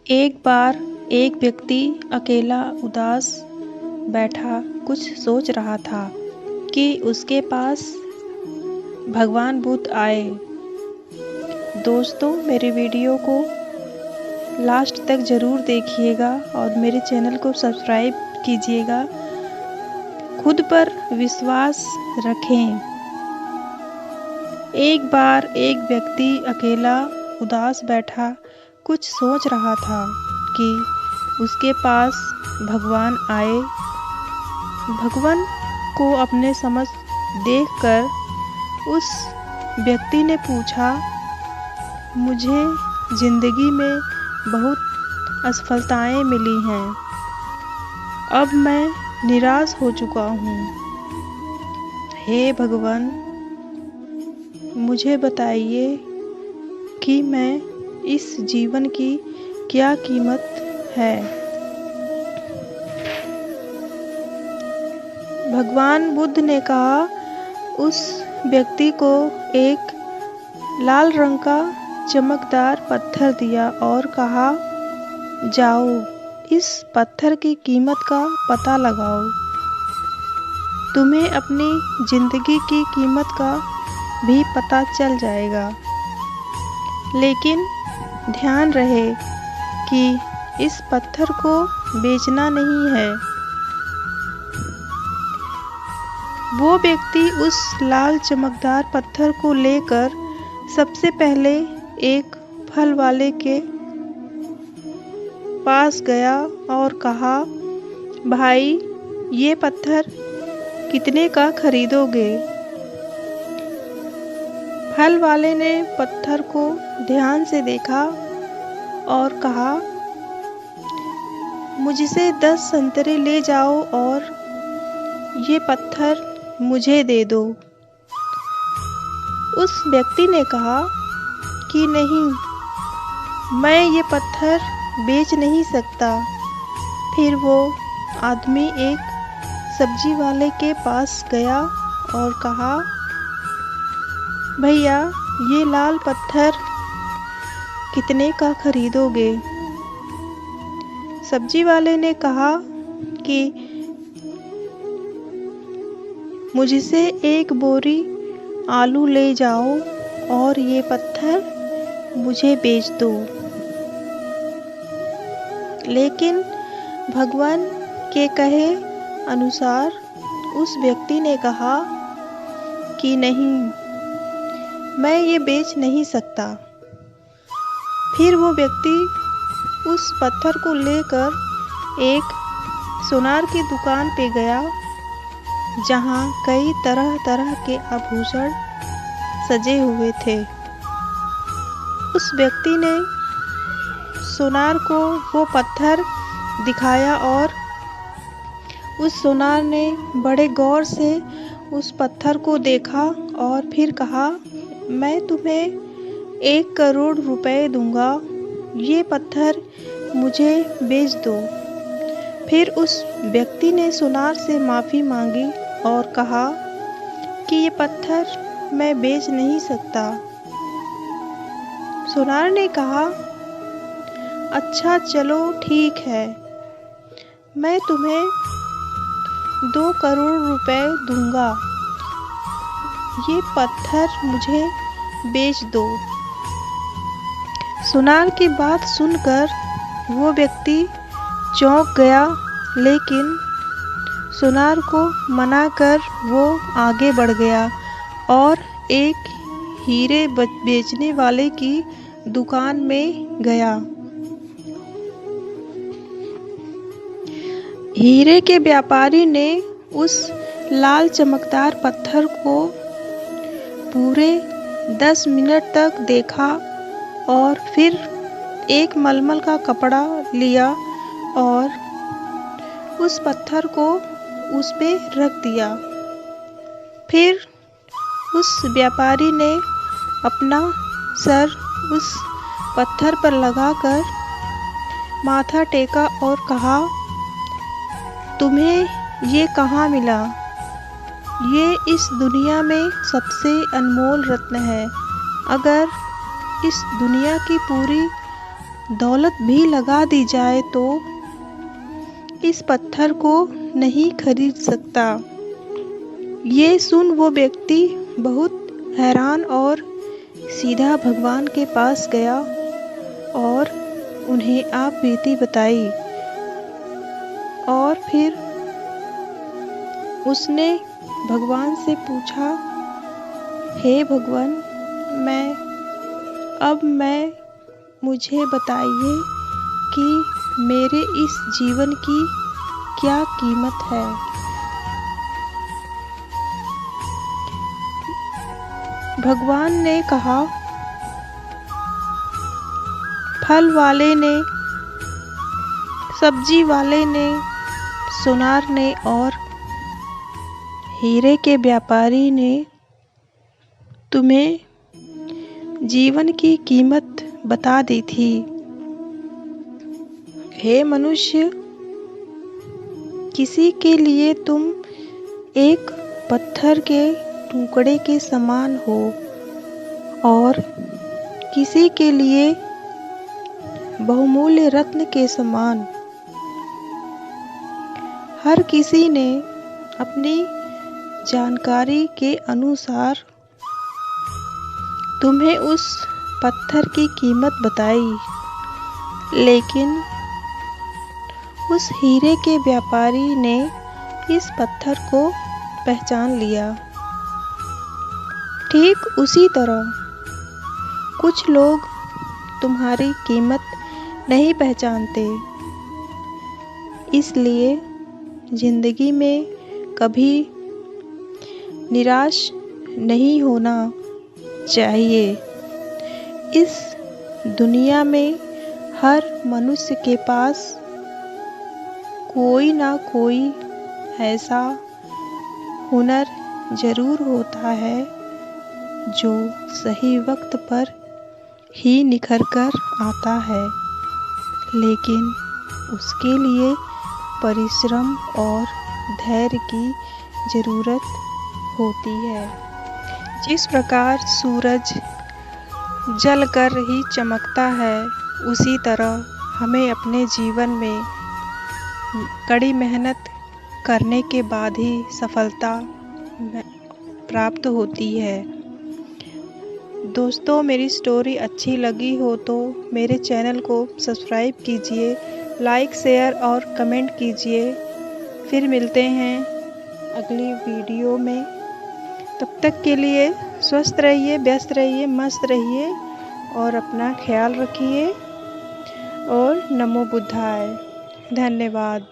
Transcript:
एक बार एक व्यक्ति अकेला उदास बैठा कुछ सोच रहा था कि उसके पास भगवान बुद्ध आए। दोस्तों, मेरे वीडियो को लास्ट तक ज़रूर देखिएगा और मेरे चैनल को सब्सक्राइब कीजिएगा। खुद पर विश्वास रखें। एक बार एक व्यक्ति अकेला उदास बैठा कुछ सोच रहा था कि उसके पास भगवान आए। भगवान को अपने समक्ष देखकर उस व्यक्ति ने पूछा, मुझे जिंदगी में बहुत असफलताएं मिली हैं। अब मैं निराश हो चुका हूँ। हे भगवान, मुझे बताइए कि मैं इस जीवन की क्या कीमत है। भगवान बुद्ध ने कहा, उस व्यक्ति को एक लाल रंग का चमकदार पत्थर दिया और कहा, जाओ इस पत्थर की कीमत का पता लगाओ। तुम्हें अपनी जिंदगी की कीमत का भी पता चल जाएगा। लेकिन ध्यान रहे कि इस पत्थर को बेचना नहीं है। वो व्यक्ति उस लाल चमकदार पत्थर को लेकर सबसे पहले एक फल वाले के पास गया और कहा, भाई, ये पत्थर कितने का खरीदोगे? फल वाले ने पत्थर को ध्यान से देखा और कहा, मुझसे 10 संतरे ले जाओ और ये पत्थर मुझे दे दो। उस व्यक्ति ने कहा कि नहीं, मैं ये पत्थर बेच नहीं सकता। फिर वो आदमी एक सब्जी वाले के पास गया और कहा, भैया, ये लाल पत्थर कितने का खरीदोगे? सब्जी वाले ने कहा कि मुझसे एक बोरी आलू ले जाओ और ये पत्थर मुझे बेच दो। लेकिन भगवान के कहे अनुसार उस व्यक्ति ने कहा कि नहीं, मैं ये बेच नहीं सकता। फिर वो व्यक्ति उस पत्थर को लेकर एक सोनार की दुकान पे गया, जहाँ कई तरह तरह के आभूषण सजे हुए थे। उस व्यक्ति ने सोनार को वो पत्थर दिखाया और उस सोनार ने बड़े गौर से उस पत्थर को देखा और फिर कहा, मैं तुम्हें 1 करोड़ रुपए दूंगा, ये पत्थर मुझे बेच दो। फिर उस व्यक्ति ने सोनार से माफ़ी मांगी और कहा कि ये पत्थर मैं बेच नहीं सकता। सोनार ने कहा, अच्छा चलो ठीक है, मैं तुम्हें 2 करोड़ रुपए दूंगा, ये पत्थर मुझे बेच दो। सोनार की बात सुनकर वो व्यक्ति चौंक गया, लेकिन सोनार को मना कर वो आगे बढ़ गया और एक हीरे बेचने वाले की दुकान में गया। हीरे के व्यापारी ने उस लाल चमकदार पत्थर को पूरे 10 मिनट तक देखा और फिर एक मलमल का कपड़ा लिया और उस पत्थर को उस पे रख दिया। फिर उस व्यापारी ने अपना सर उस पत्थर पर लगाकर माथा टेका और कहा, तुम्हें ये कहाँ मिला? ये इस दुनिया में सबसे अनमोल रत्न है। अगर इस दुनिया की पूरी दौलत भी लगा दी जाए तो इस पत्थर को नहीं खरीद सकता। ये सुन वो व्यक्ति बहुत हैरान और सीधा भगवान के पास गया और उन्हें आप बीती बताई। और फिर उसने भगवान से पूछा, हे भगवान, मुझे बताइए कि मेरे इस जीवन की क्या कीमत है। भगवान ने कहा, फल वाले ने, सब्जी वाले ने, सुनार ने और हीरे के व्यापारी ने तुम्हें जीवन की कीमत बता दी थी। हे मनुष्य, किसी के लिए तुम एक पत्थर के टुकड़े के समान हो और किसी के लिए बहुमूल्य रत्न के समान। हर किसी ने अपनी जानकारी के अनुसार तुम्हें उस पत्थर की कीमत बताई, लेकिन उस हीरे के व्यापारी ने इस पत्थर को पहचान लिया। ठीक उसी तरह कुछ लोग तुम्हारी कीमत नहीं पहचानते, इसलिए जिंदगी में कभी निराश नहीं होना चाहिए। इस दुनिया में हर मनुष्य के पास कोई ना कोई ऐसा हुनर जरूर होता है जो सही वक्त पर ही निखर कर आता है, लेकिन उसके लिए परिश्रम और धैर्य की ज़रूरत होती है। जिस प्रकार सूरज जलकर ही चमकता है, उसी तरह हमें अपने जीवन में कड़ी मेहनत करने के बाद ही सफलता प्राप्त होती है। दोस्तों, मेरी स्टोरी अच्छी लगी हो तो मेरे चैनल को सब्सक्राइब कीजिए, लाइक, शेयर और कमेंट कीजिए। फिर मिलते हैं अगली वीडियो में। तब तक के लिए स्वस्थ रहिए, व्यस्त रहिए, मस्त रहिए और अपना ख्याल रखिए। और नमो बुद्धाय। धन्यवाद।